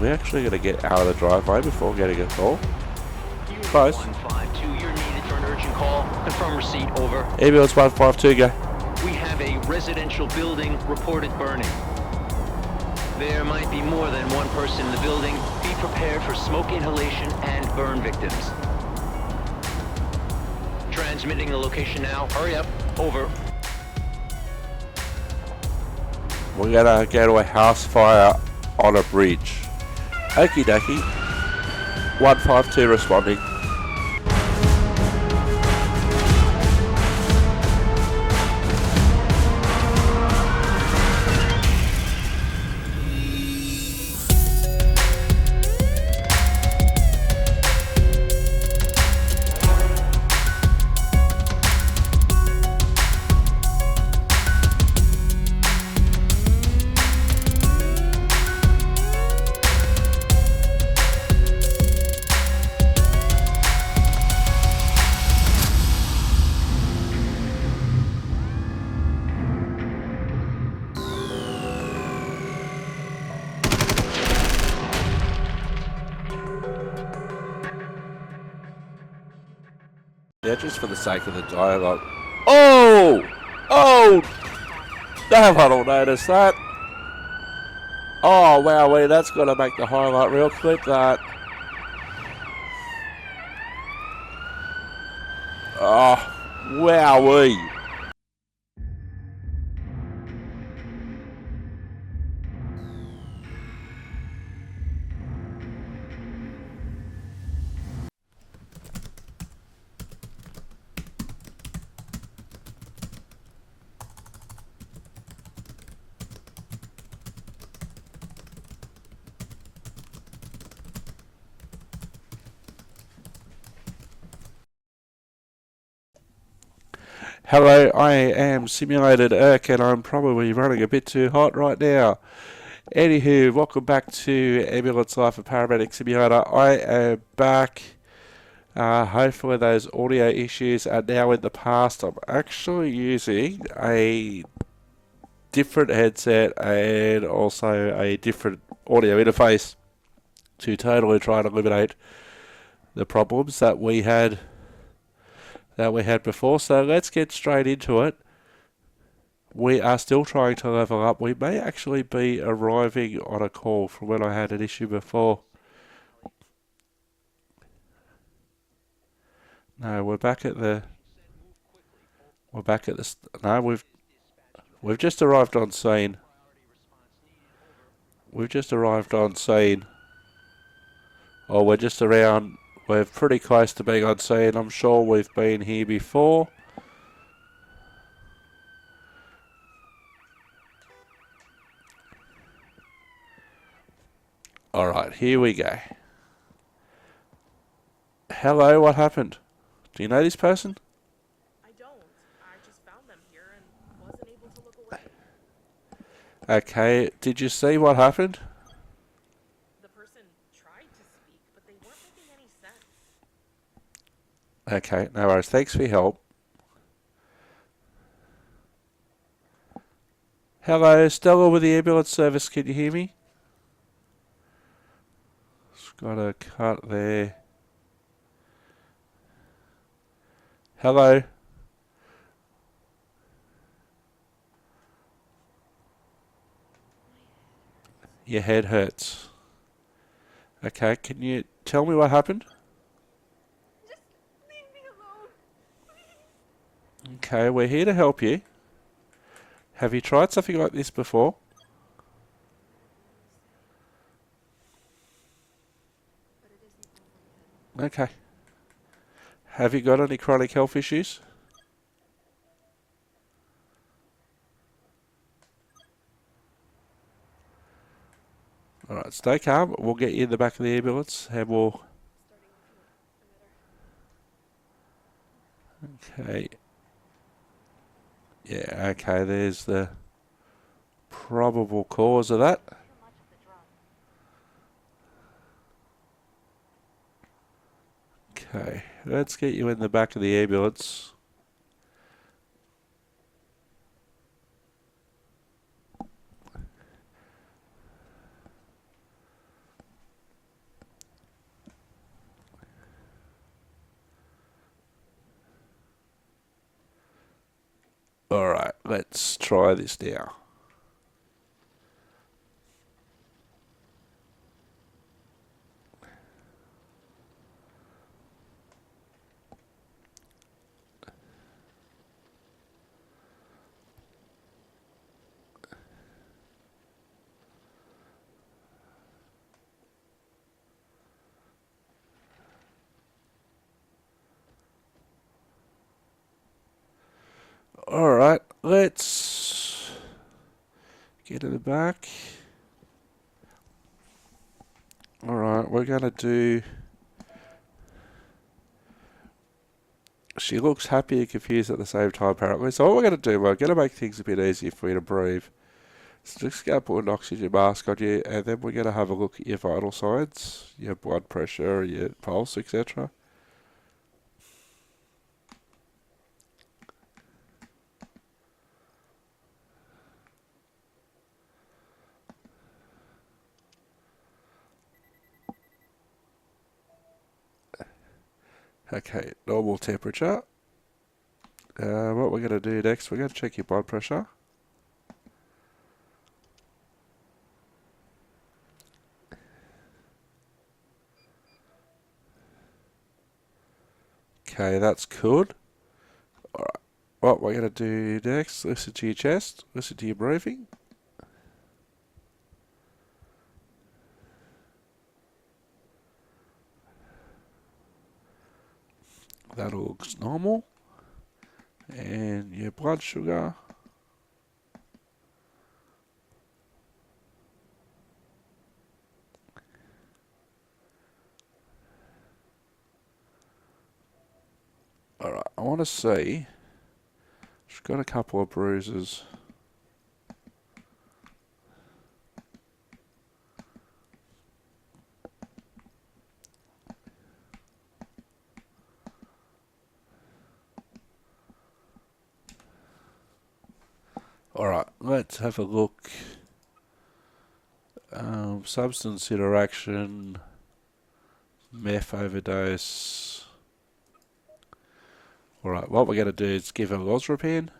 We're actually going to get out of the driveway before getting a call. Close. 152, you're needed for an urgent call. Confirm receipt, over. Ambulance 152, go. We have a residential building reported burning. There might be more than one person in the building. Be prepared for smoke inhalation and burn victims. Transmitting the location now. Hurry up. Over. We're going to go to a house fire on a bridge. Okie dokie. 152 responding. Yeah, just for the sake of the dialogue. Oh! Oh! No one will notice that. Oh, wow, that's going to make the highlight reel. Clip that. Oh, wowee. Hello, I am Simulated Irk and I'm probably running a bit too hot right now. Anywho, welcome back to Ambulance Life and Paramedic Simulator. I am back. Hopefully those audio issues are now in the past. I'm actually using a different headset and also a different audio interface to totally try and eliminate the problems that we had before. So let's get straight into it. We are still trying to level up. We may actually be arriving on a call from when I had an issue before. No, we're back at the. No, we've just arrived on scene. We've just arrived on scene. Or we're just around. We're pretty close to being on scene. I'm sure we've been here before. Alright, here we go. Hello, what happened? Do you know this person? I don't. I just found them here and wasn't able to look away. Okay, did you see what happened? The person tried to speak, but they weren't making any sense. Okay, no worries. Thanks for your help. Hello, Stella with the ambulance service. Can you hear me? Just got a cut there. Hello. Your head hurts. Okay, can you tell me what happened? Just leave me alone, please. Okay, we're here to help you. Have you tried something like this before? Okay. Have you got any chronic health issues? Alright, stay calm. We'll get you in the back of the ambulance and we'll... Okay. Yeah, okay, there's the probable cause of that. Okay, let's get you in the back of the ambulance. Alright, let's try this now. Alright, let's get in the back. Alright, we're going to do... She looks happy and confused at the same time, apparently. So what we're going to do, we're going to make things a bit easier for you to breathe. So just going to put an oxygen mask on you, and then we're going to have a look at your vital signs, your blood pressure, your pulse, etc. Okay, normal temperature. What we're going to do next, we're going to check your blood pressure. Okay, that's good. Alright, what we're going to do next, listen to your chest, listen to your breathing. That looks normal. And your blood sugar. Alright, I want to see. She's got a couple of bruises. Alright, let's have a look. Substance interaction, meth overdose. Alright, what we're going to do is give her Losrapen.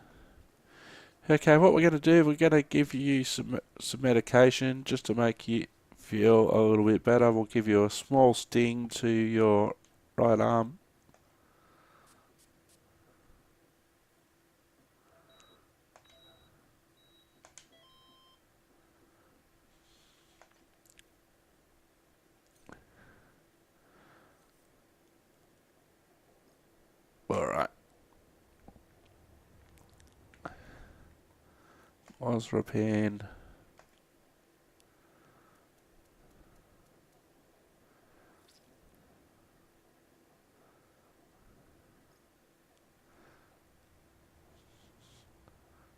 Okay, what we're going to do, we're going to give you some medication just to make you feel a little bit better. We'll give you a small sting to your right arm. Alright. Losrapen.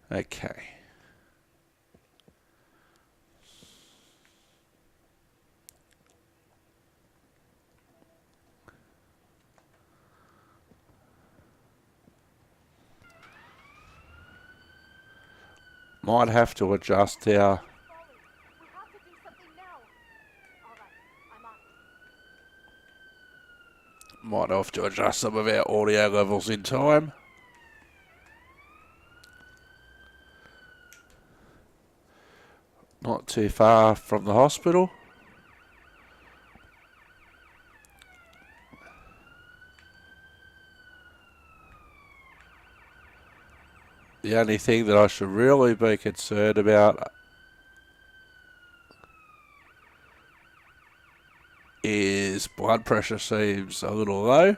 Okay. Might have to adjust our... We have to do something now. All right, I'm on it. Might have to adjust some of our audio levels in time. Not too far from the hospital. The only thing that I should really be concerned about is blood pressure seems a little low.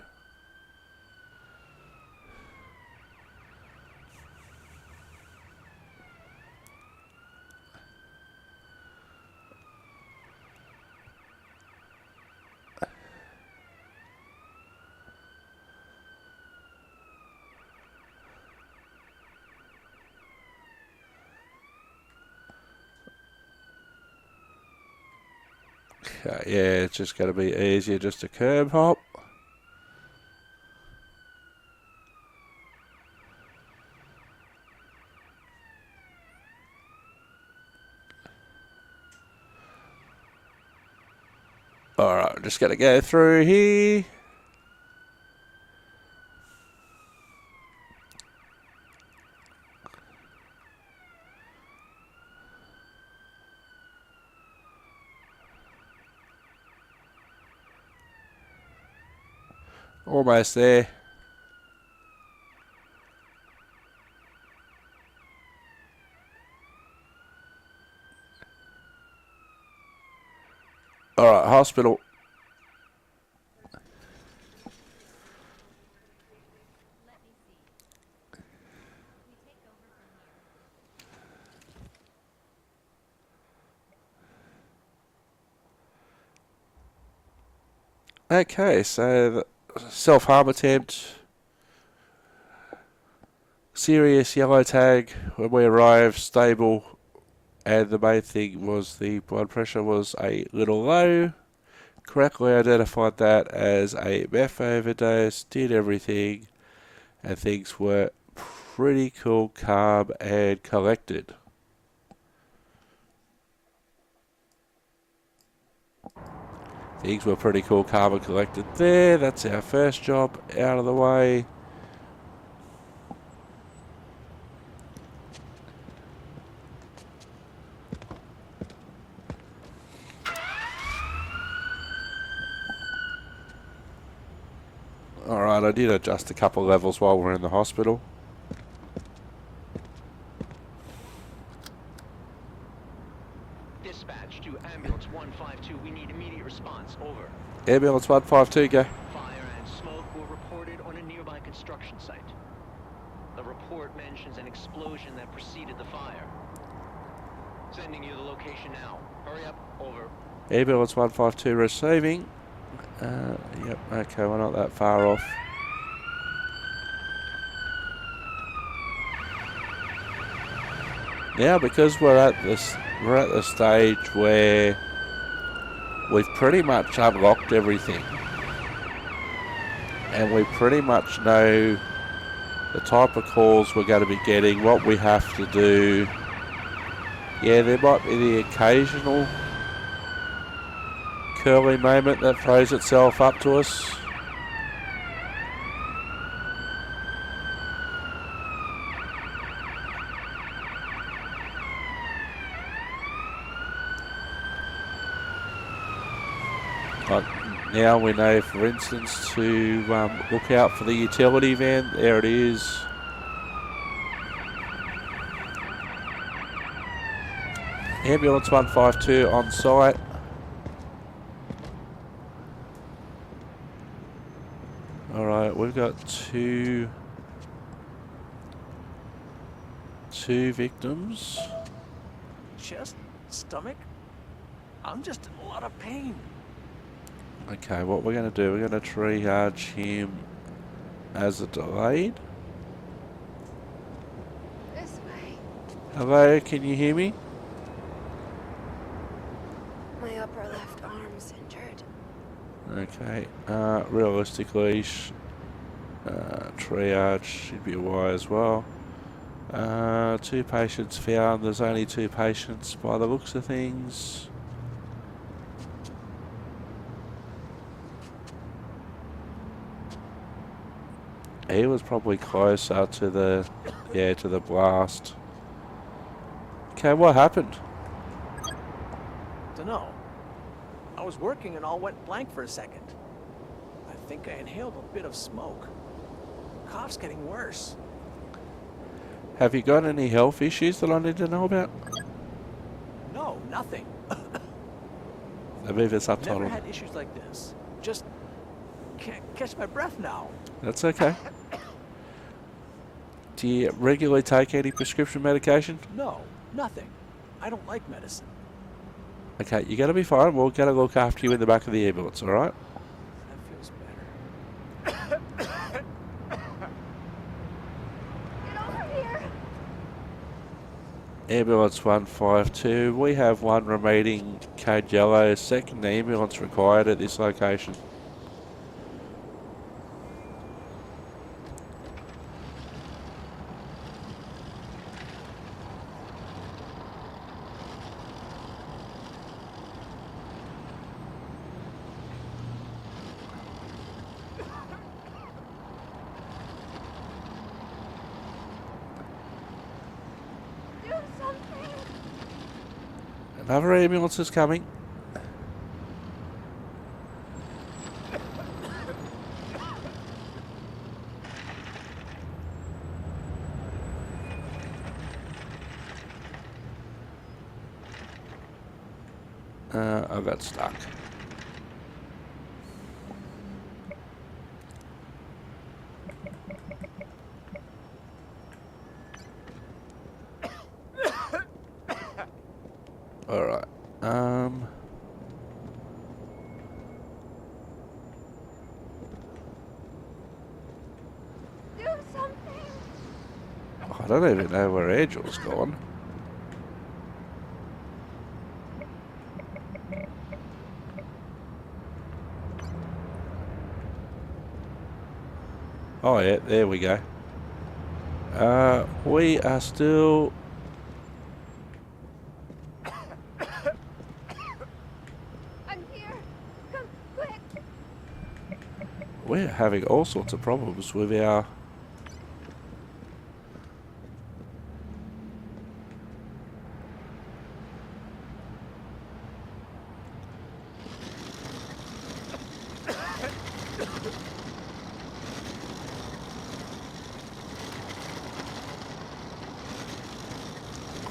Okay, yeah, it's just going to be easier just to curb hop. Alright, just going to go through here. Almost there. Alright, hospital. Okay, so the self-harm attempt. Serious yellow tag when we arrived, stable. And the main thing was the blood pressure was a little low. Correctly identified that as a meth overdose, did everything, and things were pretty cool, calm, and collected. Things were pretty cool, calm, and collected there. That's our first job out of the way. Alright, I did adjust a couple of levels while we're in the hospital. Dispatch to ambulance 152. We need immediate response. Over. Ambulance 152, go. Fire and smoke were reported on a nearby construction site. The report mentions an explosion that preceded the fire. Sending you the location now. Hurry up. Over. Ambulance 152 receiving. Yep, okay, we're not that far off. Now, because we're at the stage where we've pretty much unlocked everything, and we pretty much know the type of calls we're going to be getting, what we have to do. Yeah, there might be the occasional curly moment that throws itself up to us. But now we know, for instance, to look out for the utility van. There it is. Ambulance 152 on site. Alright, we've got two victims. Chest, stomach. I'm just in a lot of pain. Okay, what we're going to do, we're going to triage him as a delayed. This way. Hello, can you hear me? My upper left arm's injured. Okay, realistically, triage should be a Y as well. 2 patients found. There's only 2 patients by the looks of things. He was probably closer to the blast. Okay, what happened? Dunno. I was working and all went blank for a second. I think I inhaled a bit of smoke. Cough's getting worse. Have you got any health issues that I need to know about? No, nothing. I believe it's Never subtitled. had issues like this. Just can't catch my breath now. That's okay. Do you regularly take any prescription medication? No, nothing. I don't like medicine. Okay, you're going to be fine. We're going to look after you in the back of the ambulance, alright? That feels better. Get over here! Ambulance 152. We have 1 remaining code yellow. Second ambulance required at this location. Do something! Another ambulance is coming. I got stuck. Alright. Do something. I don't even know where Angel's gone. Oh yeah, there we go. We are still... I'm here. Come quick. We're having all sorts of problems with our...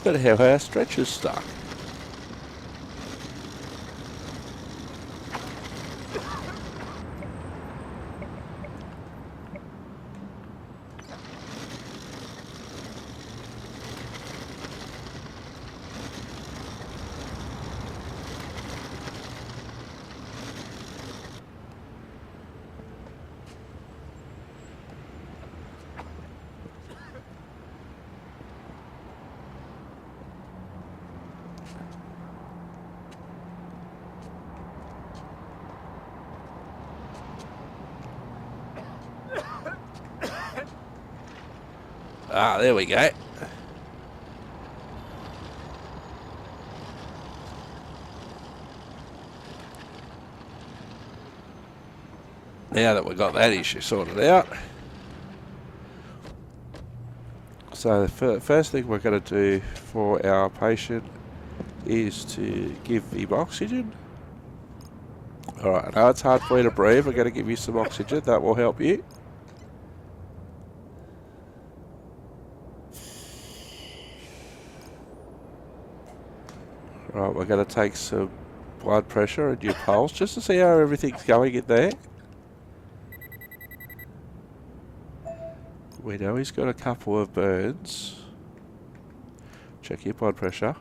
Look at how our stretcher's stuck. Ah, there we go. Now that we've got that issue sorted out. So the first thing we're going to do for our patient is to give him oxygen. Alright, I know it's hard for you to breathe. We're going to give you some oxygen. That will help you. Right, we're going to take some blood pressure and your pulse just to see how everything's going in there. We know he's got a couple of burns. Check your blood pressure.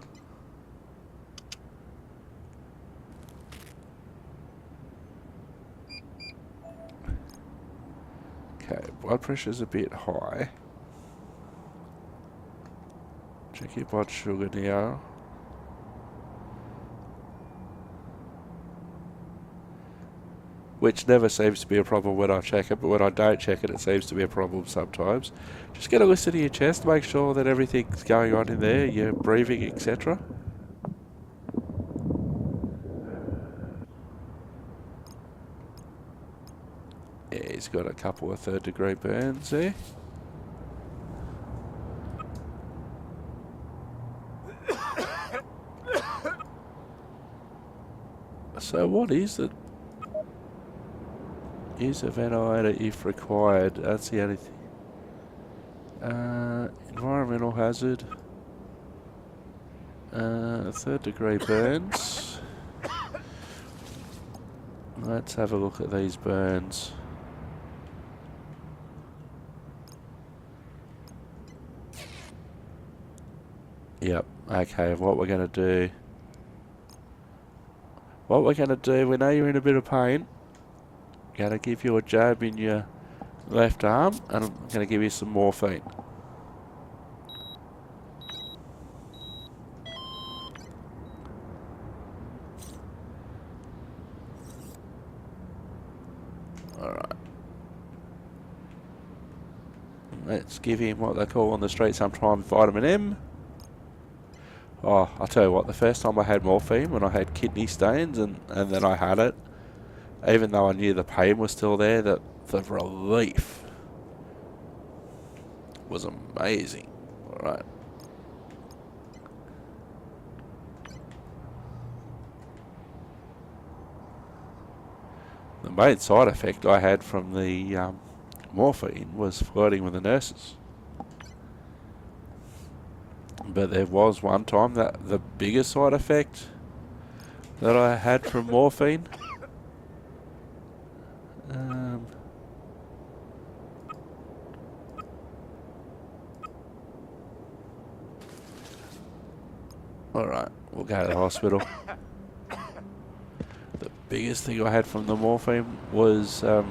Okay, blood pressure's a bit high. Check your blood sugar now. Which never seems to be a problem when I check it, but when I don't check it, it seems to be a problem sometimes. Just get a listen to your chest, make sure that everything's going on in there, your breathing, etc. Yeah, he's got a couple of third-degree burns there. So what is it? Use a ventilator if required. That's the only thing. Environmental hazard. Third-degree burns. Let's have a look at these burns. Yep. Okay. What we're going to do. We know you're in a bit of pain. Gonna give you a jab in your left arm, and I'm gonna give you some morphine. Alright. Let's give him what they call on the street sometimes vitamin M. Oh, I'll tell you what, the first time I had morphine, when I had kidney stones, and then I had it, even though I knew the pain was still there, the relief was amazing. Alright. The main side effect I had from the morphine was flirting with the nurses. But there was one time that the biggest side effect that I had from morphine. Alright, we'll go to the hospital. The biggest thing I had from the morphine was, and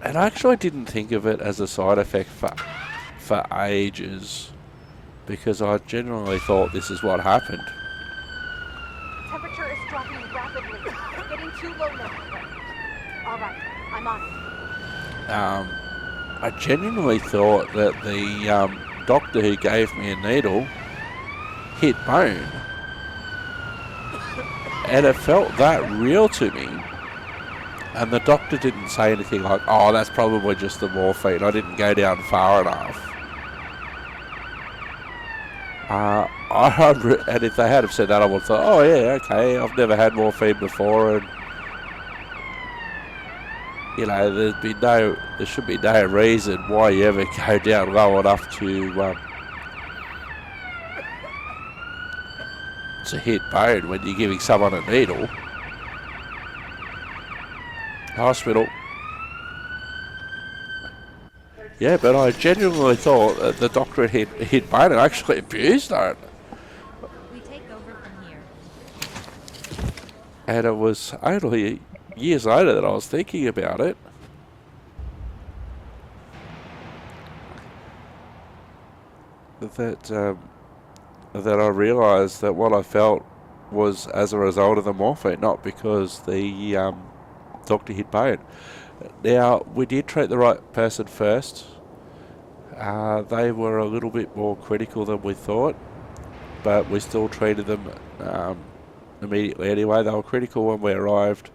I actually didn't think of it as a side effect for ages, because I genuinely thought this is what happened. Temperature is dropping rapidly. Getting too low now. All right, I'm on it. I genuinely thought that the doctor who gave me a needle hit bone, and it felt that real to me. And the doctor didn't say anything like, "Oh, that's probably just the morphine." I didn't go down far enough. And if they had have said that, I would have thought, "Oh yeah, okay, I've never had morphine before," and you know, there should be no reason why you ever go down low enough to hit bone when you're giving someone a needle. Hospital. Yeah, but I genuinely thought that the doctor had hit bone and actually abused it. We take over from here. And it was only years later that I was thinking about it. That I realised that what I felt was as a result of the morphine, not because the doctor hit bone. Now, we did treat the right person first. They were a little bit more critical than we thought, but we still treated them immediately anyway. They were critical when we arrived,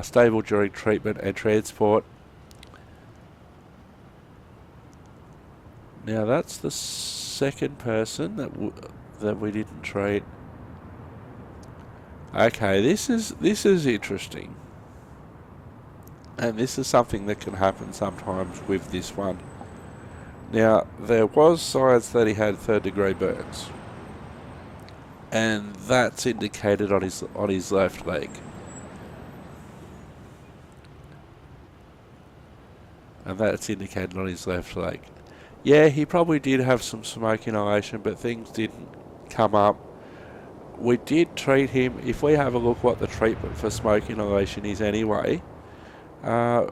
stable during treatment and transport. Now, that's the second person that we didn't treat. Okay, this is interesting. And this is something that can happen sometimes with this one. Now, there was signs that he had third-degree burns, and that's indicated on his left leg. And that's indicated on his left leg. Yeah, he probably did have some smoke inhalation, but things didn't come up. We did treat him. If we have a look what the treatment for smoke inhalation is anyway,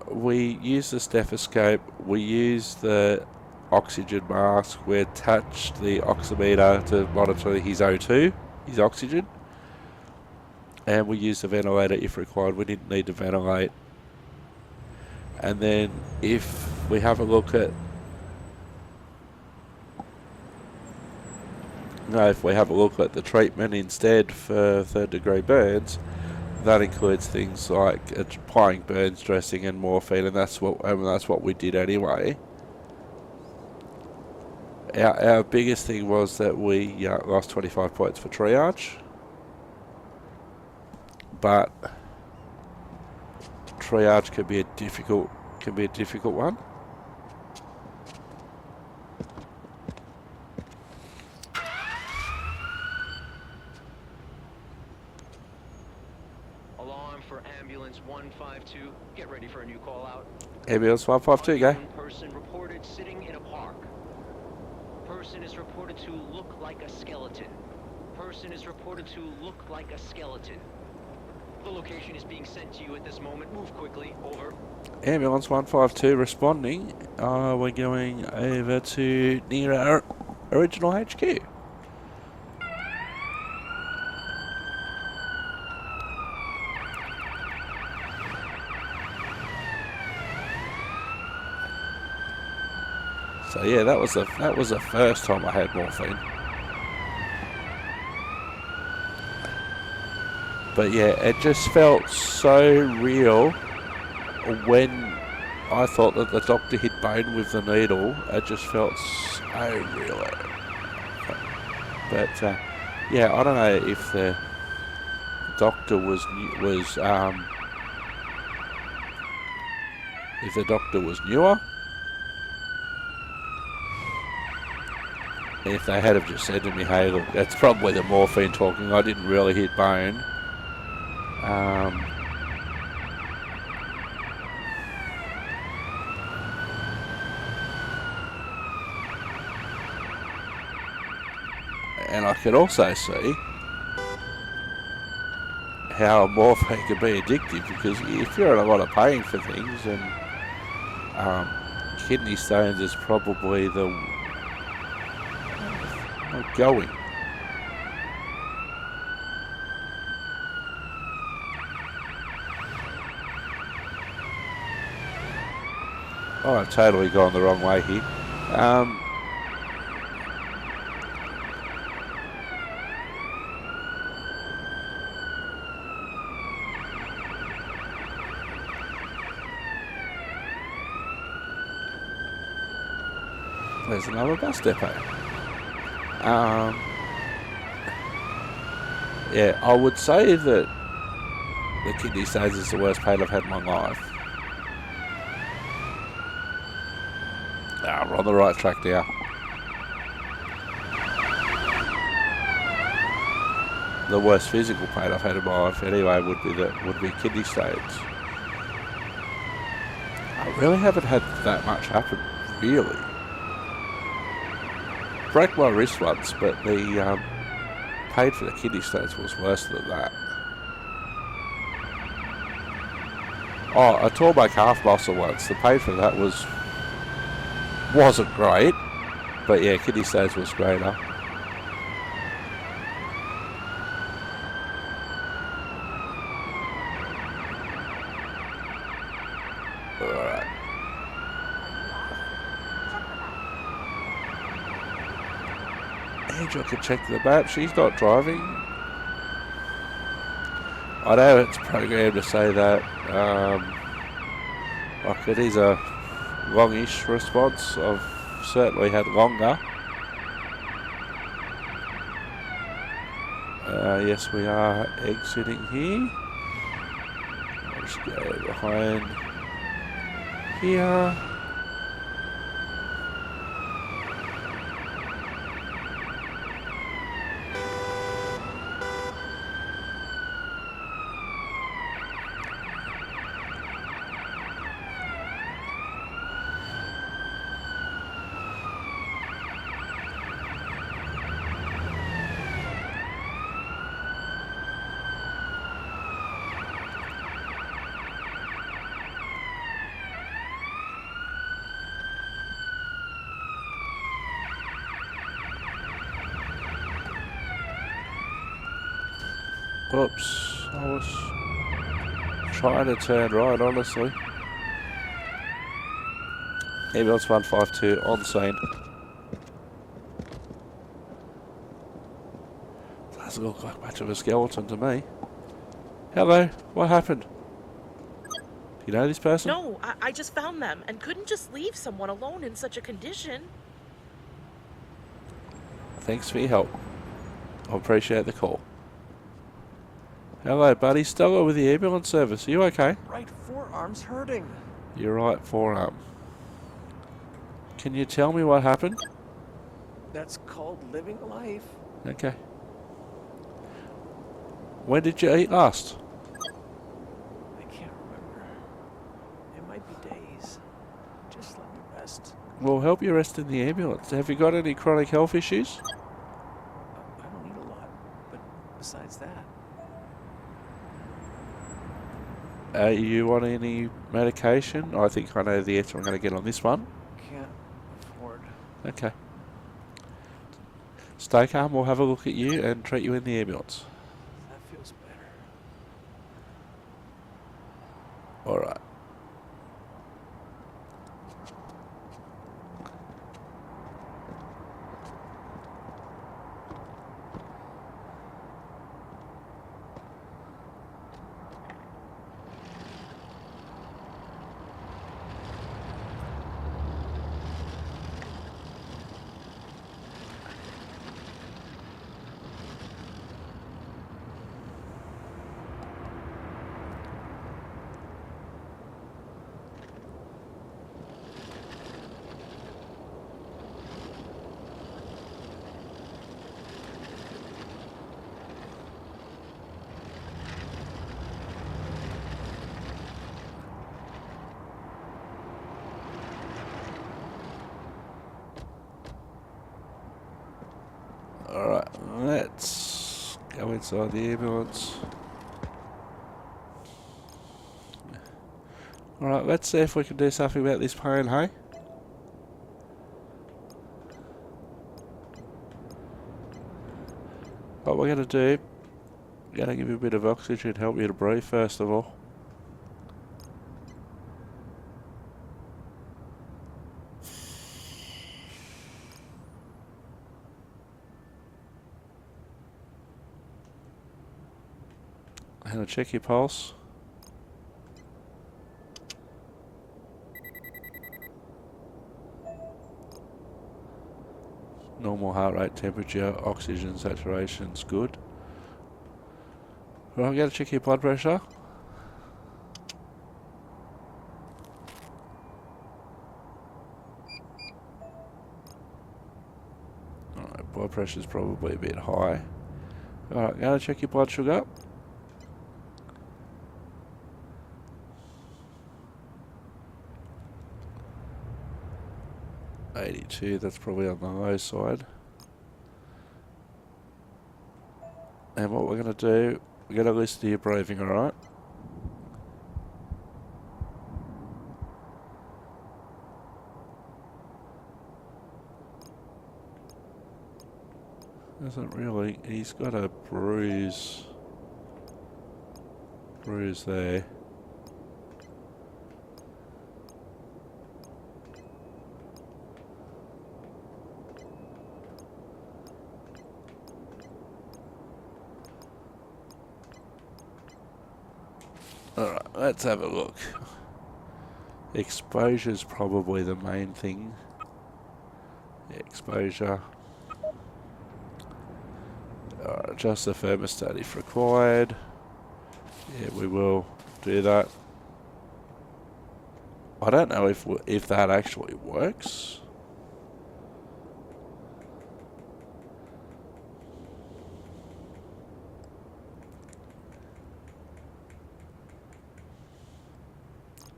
we use the stethoscope, we use the oxygen mask, we attached the oximeter to monitor his O2, his oxygen, and we use the ventilator if required. We didn't need to ventilate. And then if we have a look at the treatment instead for third-degree burns, that includes things like applying burns dressing and morphine, and that's what we did anyway. Our biggest thing was that we lost 25 points for triage, but triage can be a difficult one. Alarm for ambulance 152. Get ready for a new call out. Ambulance 152, go. Unknown person reported sitting in a park. Person is reported to look like a skeleton. Person is reported to look like a skeleton. The location is being sent to you at this moment. Move quickly. Over. Ambulance 152 responding. We're going over to near our original HQ. So yeah, that was the first time I had morphine. But yeah, it just felt so real when I thought that the doctor hit bone with the needle. It just felt so real. But yeah, I don't know if the doctor was If they had have just said to me, hey, look, that's probably the morphine talking. I didn't really hit bone. And I could also see how morphine can be addictive, because if you're in a lot of pain for things, and kidney stones is probably the going. Oh, I've totally gone the wrong way here. There's another bus depot. Yeah, I would say that the kidney stones is the worst pain I've had in my life. We're on the right track now. The worst physical pain I've had in my life anyway would be kidney stones. I really haven't had that much happen, really. Broke my wrist once, but the pain for the kidney stones was worse than that. Oh, I tore my calf muscle once. The pain for that wasn't great, but yeah, kidney stones was greater. Alright. Angel can check the map. She's not driving. I know it's programmed to say that. Like it is a longish response. I've certainly had longer. Yes, we are exiting here. I'll just go behind here. Oops, I was trying to turn right, honestly. Ambulance 152 on scene. Doesn't look like much of a skeleton to me. Hello, what happened? Do you know this person? No, I just found them and couldn't just leave someone alone in such a condition. Thanks for your help. I appreciate the call. Hello, buddy. Stella with the ambulance service. Are you okay? Right forearm's hurting. Your right forearm. Can you tell me what happened? That's called living life. Okay. When did you eat last? I can't remember. It might be days. Just let me rest. We'll help you rest in the ambulance. Have you got any chronic health issues? I don't eat a lot, but besides that. You want any medication? I think I know the answer I'm going to get on this one. Can't afford. Okay. Stay calm. We'll have a look at you and treat you in the ambulance. That feels better. All right. inside the ambulance. Alright, let's see if we can do something about this pain, hey? What we're going to do, we're going to give you a bit of oxygen, help you to breathe first of all. I'm going to check your pulse. Normal heart rate, temperature, oxygen saturation's good. Right, I'm going to check your blood pressure. Alright, blood pressure's probably a bit high. Alright, I'm going to check your blood sugar. .82, that's probably on the low side. And what we're going to do, we're going to listen to your breathing, alright? Doesn't really, he's got a bruise there. Alright, let's have a look. Exposure's probably the main thing. Exposure. Alright, adjust the thermostat if required. Yeah, we will do that. I don't know if that actually works.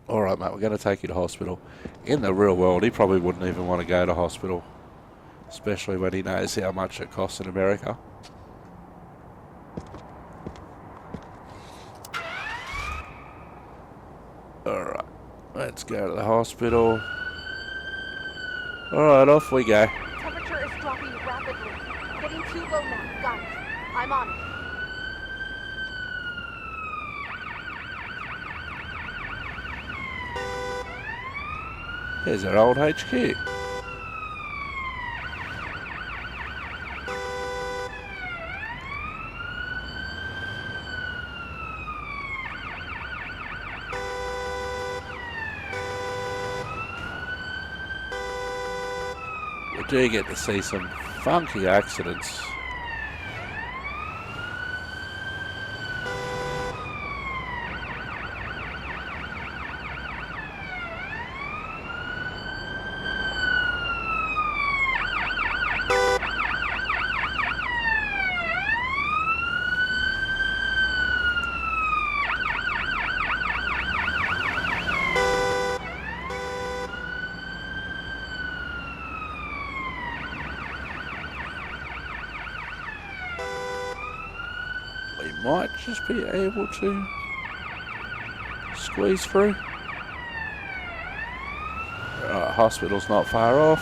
Alright mate, we're going to take you to hospital. In the real world, he probably wouldn't even want to go to hospital. Especially when he knows how much it costs in America. Alright, let's go to the hospital. Alright, off we go. Temperature is dropping rapidly. Getting too low now. Got it. I'm on it. Here's our old HQ. We do get to see some funky accidents. Might just be able to squeeze through. Hospital's not far off.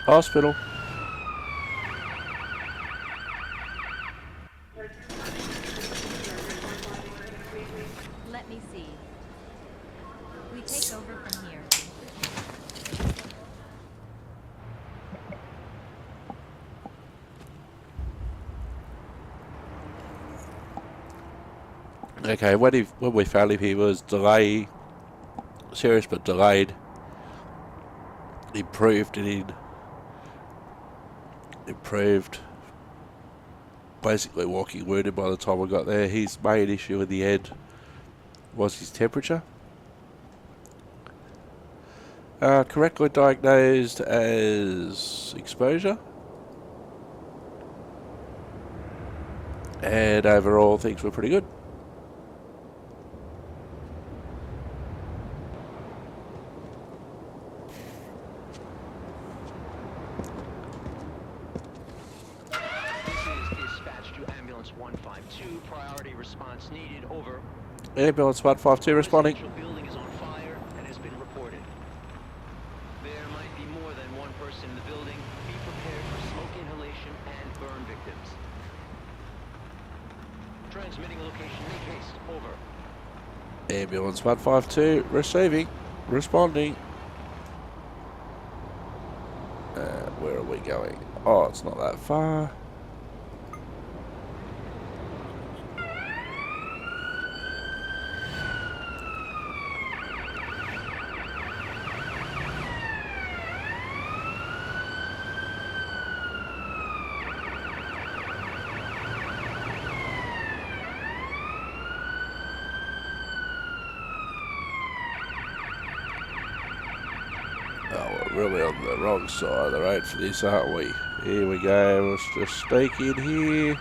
Hospital. Let me see. We take over from here. Okay, what we found him here was delay, serious but delayed. Improved. Basically walking wounded by the time we got there. His main issue in the end was his temperature. Correctly diagnosed as exposure. And overall things were pretty good. 152, priority response needed. Over. Ambulance 152 responding. Residential building is on fire and has been reported. There might be more than one person in the building. Be prepared for smoke inhalation and burn victims. Transmitting location, make haste. Over. Ambulance 152 receiving. Responding. Where are we going? Oh, it's not that far. Oh, we're really on the wrong side of the road for this, aren't we? Here we go, let's just sneak in here.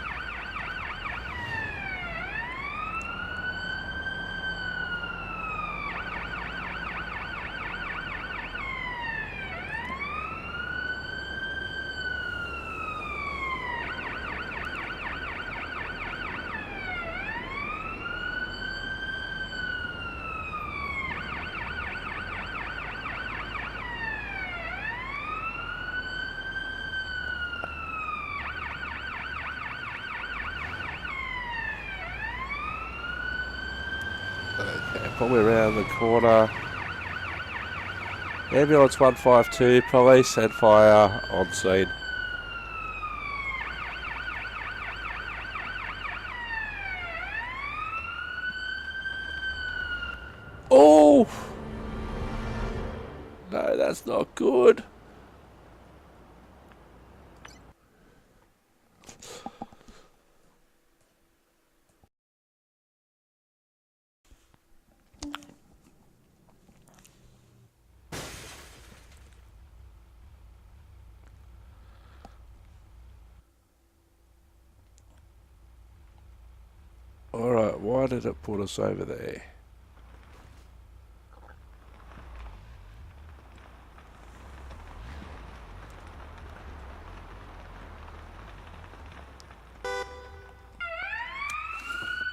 Okay, probably around the corner. Ambulance 152, police and fire on scene. Oh! No, that's not good. Alright, why did it put us over there?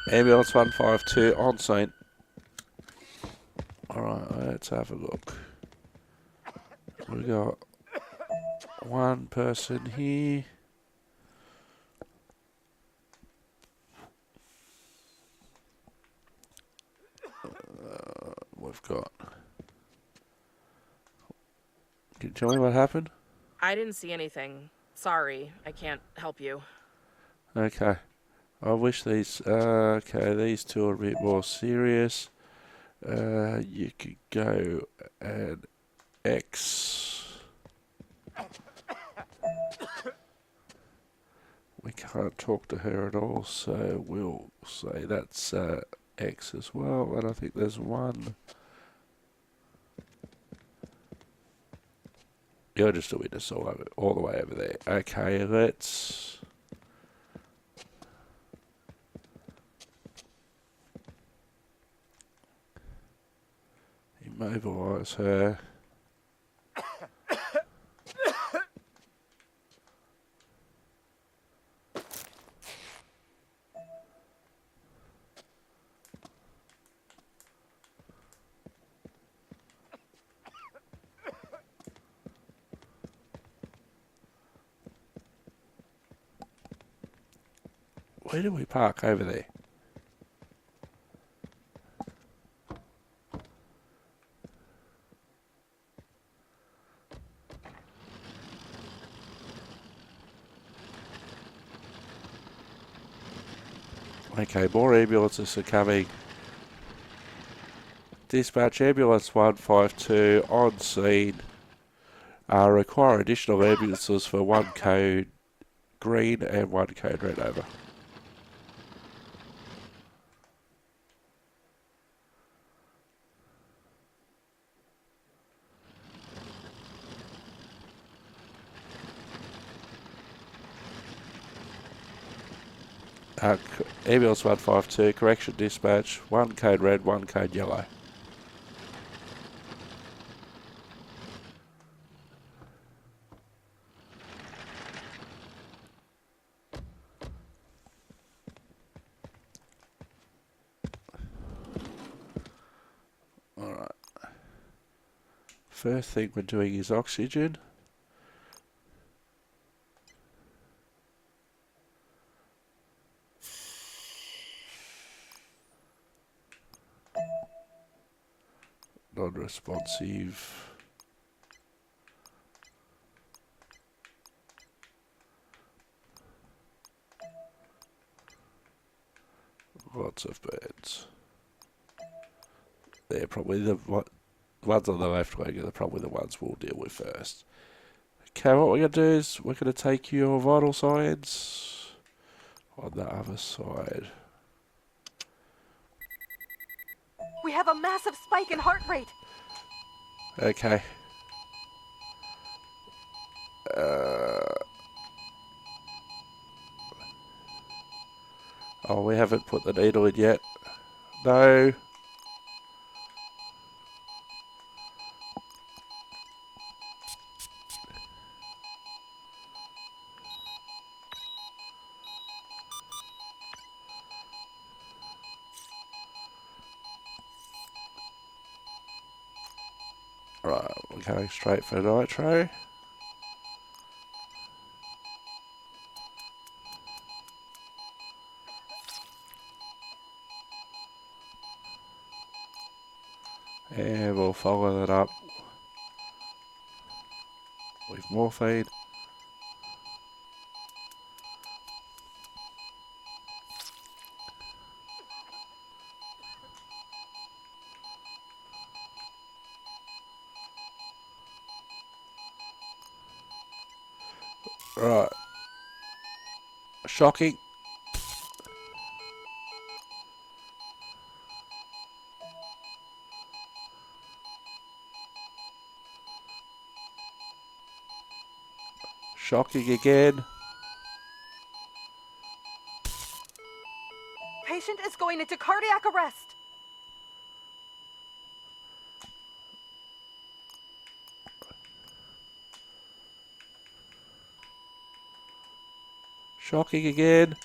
Ambulance 152 on scene. Alright, let's have a look. We got one person here. We've got... Can you tell me what happened? I didn't see anything. Sorry, I can't help you. Okay. I wish these... okay, these two are a bit more serious. You could go and X. We can't talk to her at all, so we'll say that's X as well. And I think there's one. You're just a witness all the way over there. Okay, let's... immobilise her. Where do we park over there? Okay, more ambulances are coming. Dispatch ambulance 152 on scene. Require additional ambulances for 1 code green and 1 code red over. Ambulance 152, correction dispatch, 1 code red, 1 code yellow. first thing we're doing is oxygen. Non-responsive. Lots of birds. They're probably the ones on the left wing are probably the ones we'll deal with first. Okay, what we're going to do is we're going to take your vital signs on the other side. We have a massive spike in heart rate. Okay. Oh, we haven't put the needle in yet. No. Right, we're going straight for nitro. And we'll follow that up with morphine. Right. Shocking. Shocking again. Patient is going into cardiac arrest. Shocking again.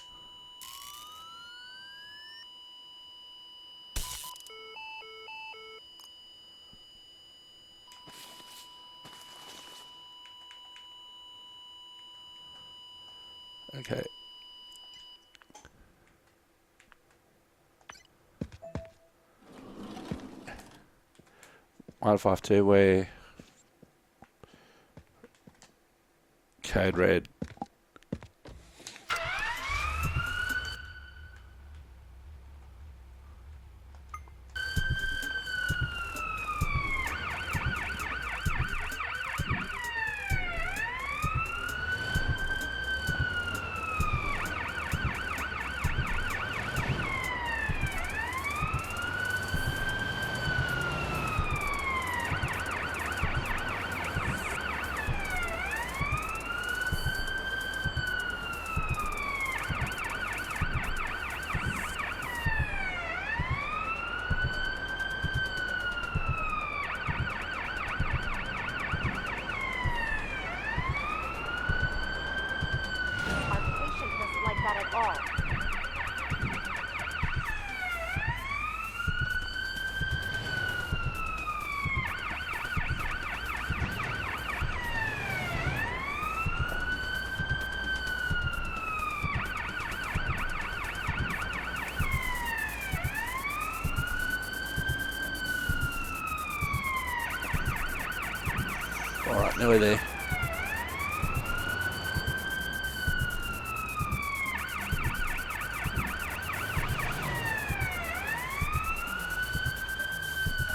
Okay. One 5-2 where code red. Our patient doesn't like that at all. Alright, nearly there.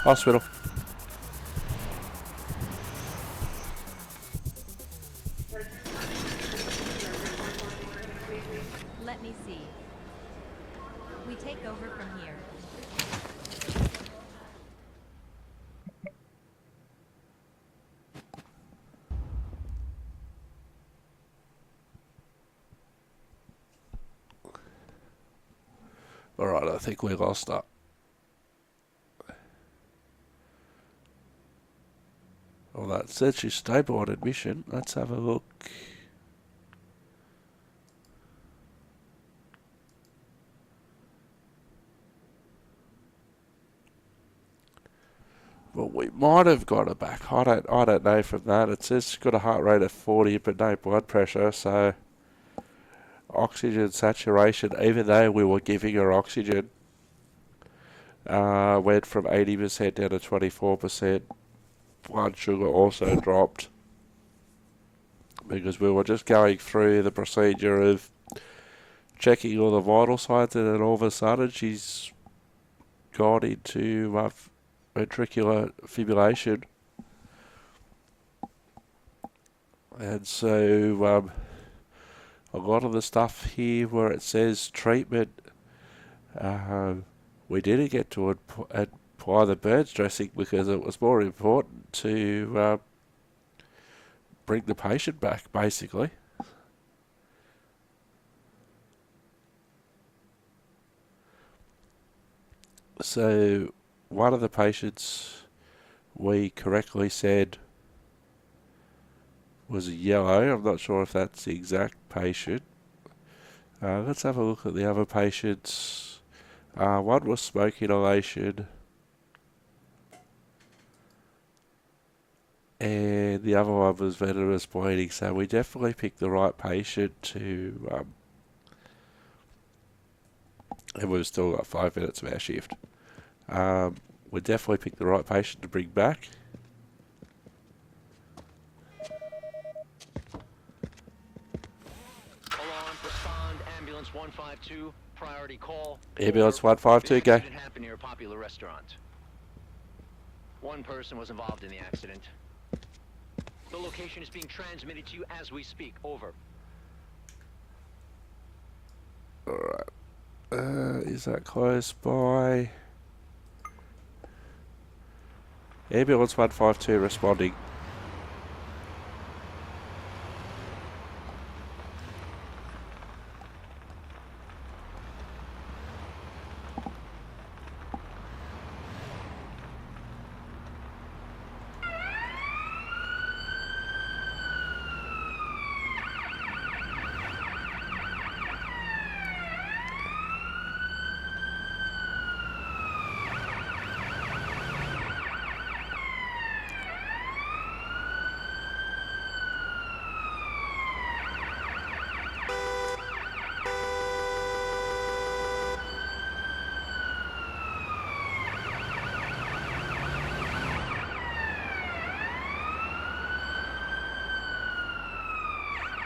Hospital. Let me see. We take over from here. Alright, I think we lost that. Well, that said she's stable on admission. Let's have a look. Well, we might have got her back. I don't know from that. It says she's got a heart rate of 40, but no blood pressure. So oxygen saturation, even though we were giving her oxygen, went from 80% down to 24%. Blood sugar also dropped because we were just going through the procedure of checking all the vital signs, and then all of a sudden she's gone into ventricular fibrillation. And so a lot of the stuff here where it says treatment, we didn't get to apply the burns dressing because it was more important to bring the patient back, basically. So one of the patients we correctly said was yellow. I'm not sure if that's the exact patient. Let's have a look at the other patients. One was smoke inhalation, and the other one was venomous bleeding. So we definitely picked the right patient to, and we've still got 5 minutes of our shift. We definitely picked the right patient to bring back. Alarm, respond, ambulance 152, priority call. Ambulance 152, go. Accident happened near a popular restaurant. One person was involved in the accident. The location is being transmitted to you as we speak. Over. Alright. Is that close by? Ambulance 152 responding.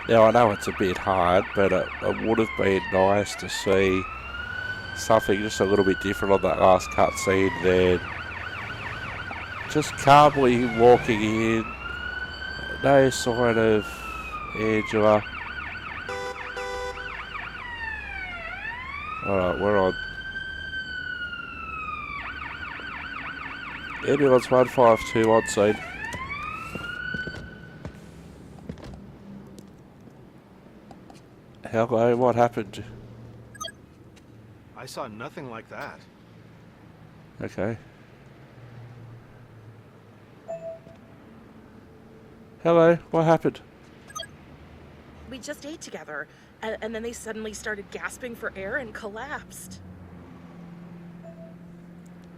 Now, I know it's a bit hard, but it would have been nice to see something just a little bit different on that last cutscene than just calmly walking in, no sign of Angela. Alright, we're on. Ambulance 152 on scene. Hello, what happened? I saw nothing like that. Okay. Hello, what happened? We just ate together, and then they suddenly started gasping for air and collapsed.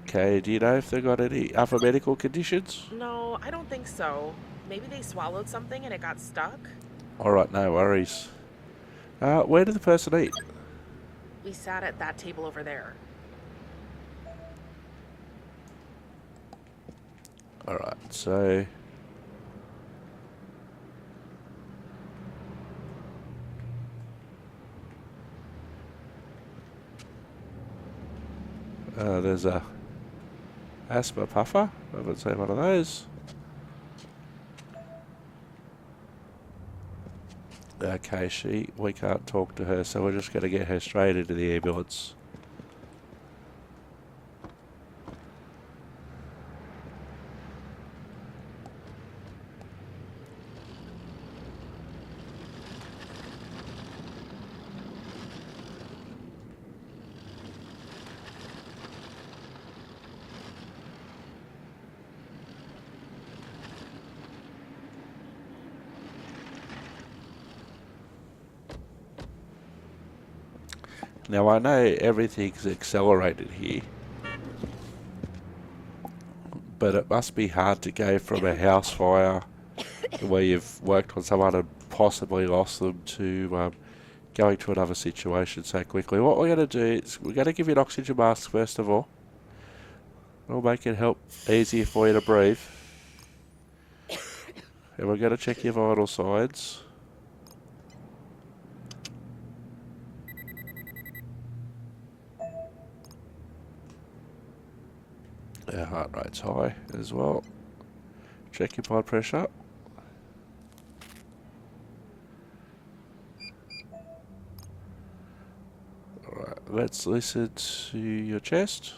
Okay, do you know if they got any other medical conditions? No, I don't think so. Maybe they swallowed something and it got stuck. Alright, no worries. Where did the person eat? We sat at that table over there. Alright, so... there's a asthma puffer. I haven't seen one of those. Okay, we can't talk to her, so we're just going to get her straight into the ambulance. Now I know everything's accelerated here, but it must be hard to go from a house fire where you've worked on someone and possibly lost them to going to another situation so quickly. What we're going to do is we're going to give you an oxygen mask first of all. We'll make it help easier for you to breathe. And we're going to check your vital signs. Our heart rate's high as well. Check your blood pressure. Alright, let's listen to your chest.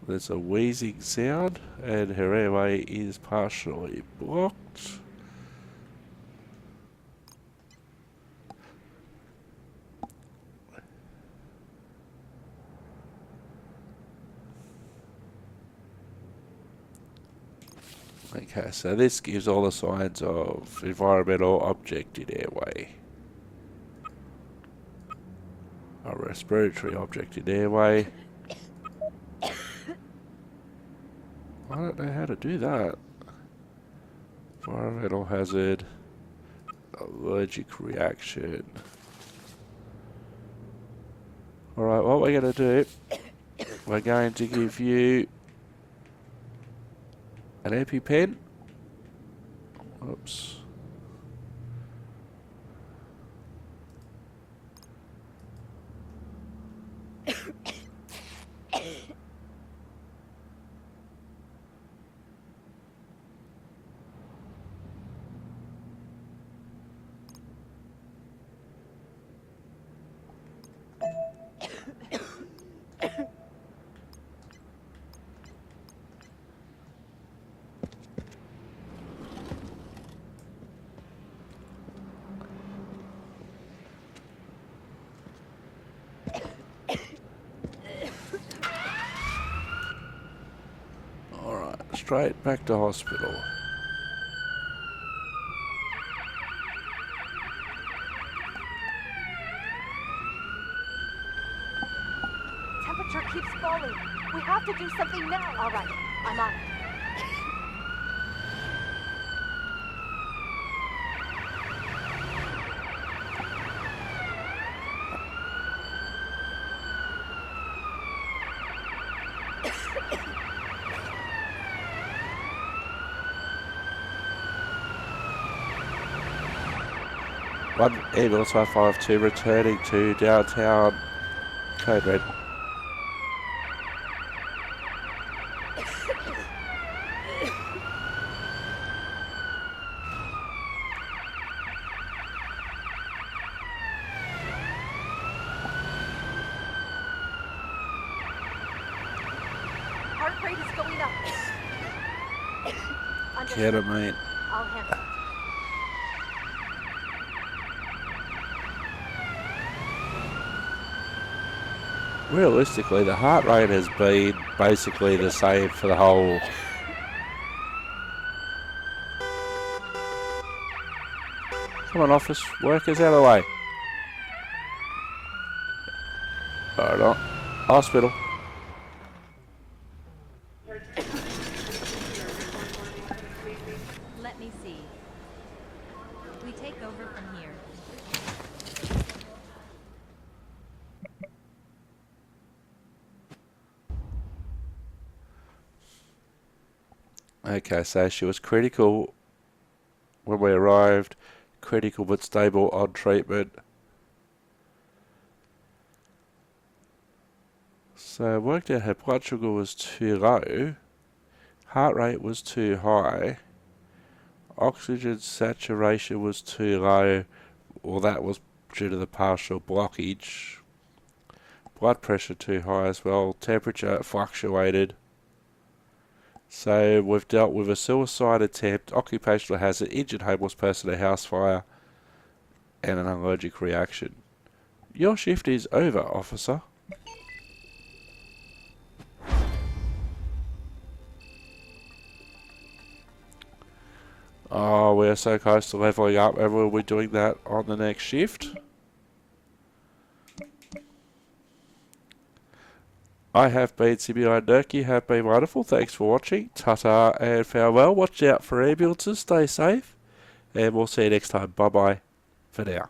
There's a wheezing sound and her airway is partially blocked. Okay, so this gives all the signs of environmental object in airway. A respiratory object in airway. I don't know how to do that. Environmental hazard. Allergic reaction. Alright, what we're going to do, we're going to give you an EpiPen. Oops. Straight back to hospital. Temperature keeps falling. We have to do something now. All right, I'm on it. One ambulance 552 returning to downtown. Code red. Heart rate is going up. Ketamine. I'll handle it. Realistically, the heart rate has been basically the same for the whole... Come on, office workers, out of the way. Alright, on. Hospital. Let me see. We take over from here. Okay, so she was critical when we arrived, critical but stable on treatment. So worked out her blood sugar was too low, heart rate was too high, oxygen saturation was too low, well that was due to the partial blockage, blood pressure too high as well, temperature fluctuated. So we've dealt with a suicide attempt, occupational hazard, injured homeless person, a house fire, and an allergic reaction. Your shift is over, officer. Oh, we're so close to leveling up, and we'll be doing that on the next shift. I have been Simulator Dirk. You have been wonderful. Thanks for watching. Ta-ta and farewell. Watch out for ambulances. Stay safe. And we'll see you next time. Bye-bye for now.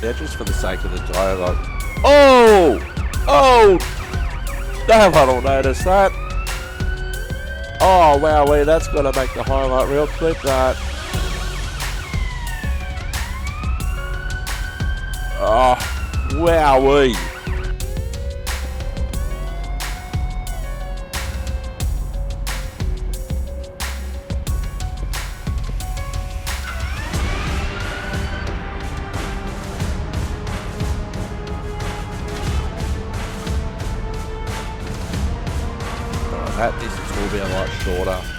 Yeah, just for the sake of the dialogue. Oh! Oh! Damn, I don't notice that. Oh, wowee, that's got to make the highlight reel. Clip that. Oh, wowee. That distance will be a lot shorter.